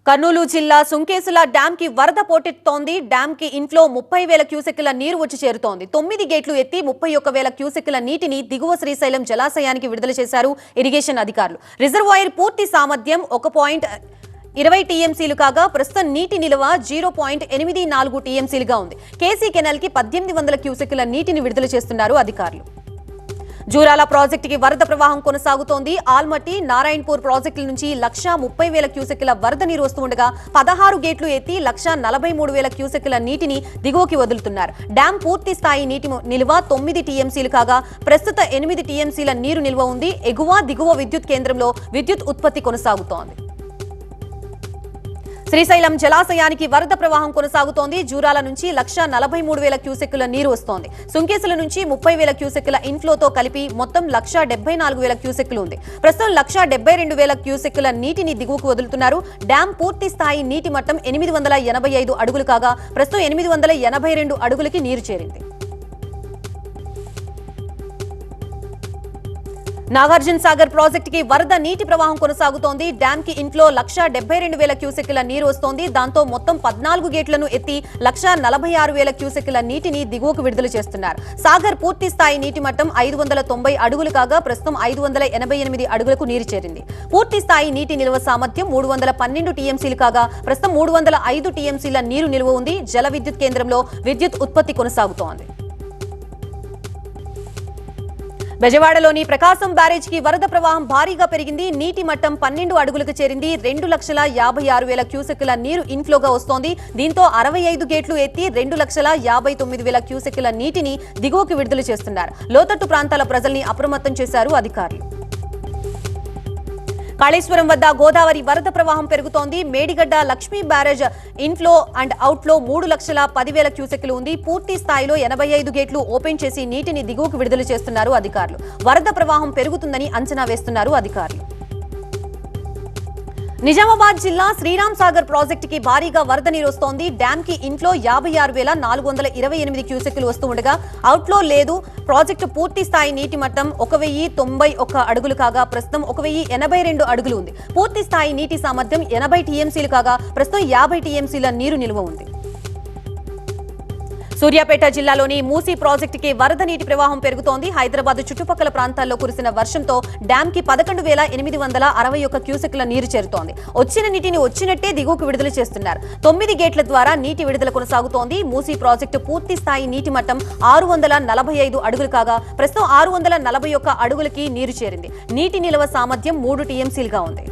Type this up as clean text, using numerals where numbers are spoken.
కర్నూలు జిల్లా సుంకేసుల డ్యాం కి వరద పోటెత్తుతోంది. డ్యాం కి ఇన్ఫ్లో 30,000 క్యూసెక్కుల నీరు వచ్చి చేరుతోంది. 9 గేట్లు ఎత్తి 31,000 క్యూసెక్కుల నీటిని దిగువ శ్రీశైలం జలాశయానికి విడుదల చేశారు ఇరిగేషన్ అధికారులు. రిజర్వాయర్ పూర్తి సామర్థ్యం 1.20 టీఎంసీలు కాగా ప్రస్తుతం నీటి నిల్వ 0.84 టీఎంసీలుగా ఉంది. కేసీ కెనాల్ కి 1800 క్యూసెక్కుల నీటిని విడుదల చేస్తున్నారు అధికారులు. జూరాల ప్రాజెక్టుకి వరద ప్రవాహం కొనసాగుతోంది. ఆల్మట్టి, నారాయణపూర్ ప్రాజెక్టుల నుంచి 130,000 క్యూసెక్కుల వరద నీరు వస్తుండగా 16 గేట్లు ఎత్తి 143,000 క్యూసెక్కుల నీటిని దిగువకి వదులుతున్నారు. డ్యాం పూర్తి స్థాయి నీటి నిల్వ 9 టీఎంసీలు కాగా ప్రస్తుత 8 టీఎంసీల నీరు నిల్వ ఉంది. ఎగువ దిగువ విద్యుత్ కేంద్రంలో విద్యుత్ ఉత్పత్తి కొనసాగుతోంది. శ్రీశైలం జలాశయానికి వరద ప్రవాహం కొనసాగుతోంది. జూరాల నుంచి 143,000 క్యూసెక్కుల నీరు వస్తోంది. సుంకేసుల నుంచి 30,000 క్యూసెక్కుల ఇన్ఫ్లోతో కలిపి మొత్తం 174,000 క్యూసెక్కులు ఉంది. ప్రస్తుతం 172,000 క్యూసెక్కుల నీటిని దిగువకు వదులుతున్నారు. డ్యాం పూర్తి స్థాయి నీటి మట్టం 885 అడుగులు కాగా ప్రస్తుతం 882 అడుగులకి నీరు చేరింది. నాగార్జున సాగర్ ప్రాజెక్టుకి వరద నీటి ప్రవాహం కొనసాగుతోంది. డ్యాం కి ఇన్ఫ్లో 172,000 క్యూసెక్కుల నీరు వస్తోంది. దాంతో మొత్తం 14 గేట్లను ఎత్తి 146,000 క్యూసెక్కుల నీటిని దిగువకు విడుదల చేస్తున్నారు. సాగర్ పూర్తి స్థాయి నీటి మట్టం 590 అడుగులు కాగా ప్రస్తుతం 588 అడుగులకు నీరు చేరింది. పూర్తి స్థాయి నీటి నిల్వ సామర్థ్యం 312 టీఎంసీలు కాగా ప్రస్తుతం 305 టీఎంసీల నీరు నిల్వ ఉంది. జల విద్యుత్ కేంద్రంలో విద్యుత్ ఉత్పత్తి కొనసాగుతోంది. బెజవాడలోని ప్రకాశం బ్యారేజ్ కి వరద ప్రవాహం భారీగా పెరిగింది. నీటి మట్టం 12 అడుగులకు చేరింది. 2,56,000 క్యూసెక్కుల నీరు ఇన్ఫ్లోగా వస్తోంది. దీంతో 65 గేట్లు ఎత్తి 2,59,000 క్యూసెక్కుల నీటిని దిగువకి విడుదల చేస్తున్నారు. లోతట్టు ప్రాంతాల ప్రజల్ని అప్రమత్తం చేశారు అధికారులు. కాళేశ్వరం వద్ద గోదావరి వరద ప్రవాహం పెరుగుతోంది. Medigadda Lakshmi barrage inflow and outflow 3,10,000 క్యూసెక్కులు ఉంది. పూర్తి స్థాయిలో 85 గేట్లు ఓపెన్ చేసి నీటిని దిగువకు విడుదల చేస్తున్నారు అధికారులు. వరద ప్రవాహం పెరుగుతుందని అంచనా వేస్తున్నారు అధికారులు. నిజామాబాద్ జిల్లా శ్రీరామ్ సాగర్ ప్రాజెక్టుకి భారీగా వరద నీరు వస్తోంది. డ్యాం కి ఇన్ఫ్లో 56,428 క్యూసెక్కులు వస్తూ ఉండగా అవుట్లో లేదు. ప్రాజెక్టు పూర్తి స్థాయి నీటి మట్టం 1,091 అడుగులు కాగా ప్రస్తుతం 1,082 అడుగులు ఉంది. పూర్తి స్థాయి నీటి సామర్థ్యం 80 టీఎంసీలు కాగా ప్రస్తుతం 50 టీఎంసీల నీరు నిల్వ ఉంది. సూర్యాపేట జిల్లాలోని మూసీ ప్రాజెక్టుకి వరద నీటి ప్రవాహం పెరుగుతోంది. హైదరాబాద్ చుట్టుపక్కల ప్రాంతాల్లో కురిసిన వర్షంతో డ్యాం కి 11,861 క్యూసెక్కుల నీరు చేరుతోంది. వచ్చిన నీటిని వచ్చినట్టే దిగువకు విడుదల చేస్తున్నారు. 9 గేట్ల ద్వారా నీటి విడుదల కొనసాగుతోంది. మూసీ ప్రాజెక్టు పూర్తి స్థాయి నీటి మట్టం 645 అడుగులు కాగా ప్రస్తుతం 641 అడుగులకి నీరు చేరింది. నీటి నిల్వ సామర్థ్యం 3 టీఎంసీలుగా ఉంది.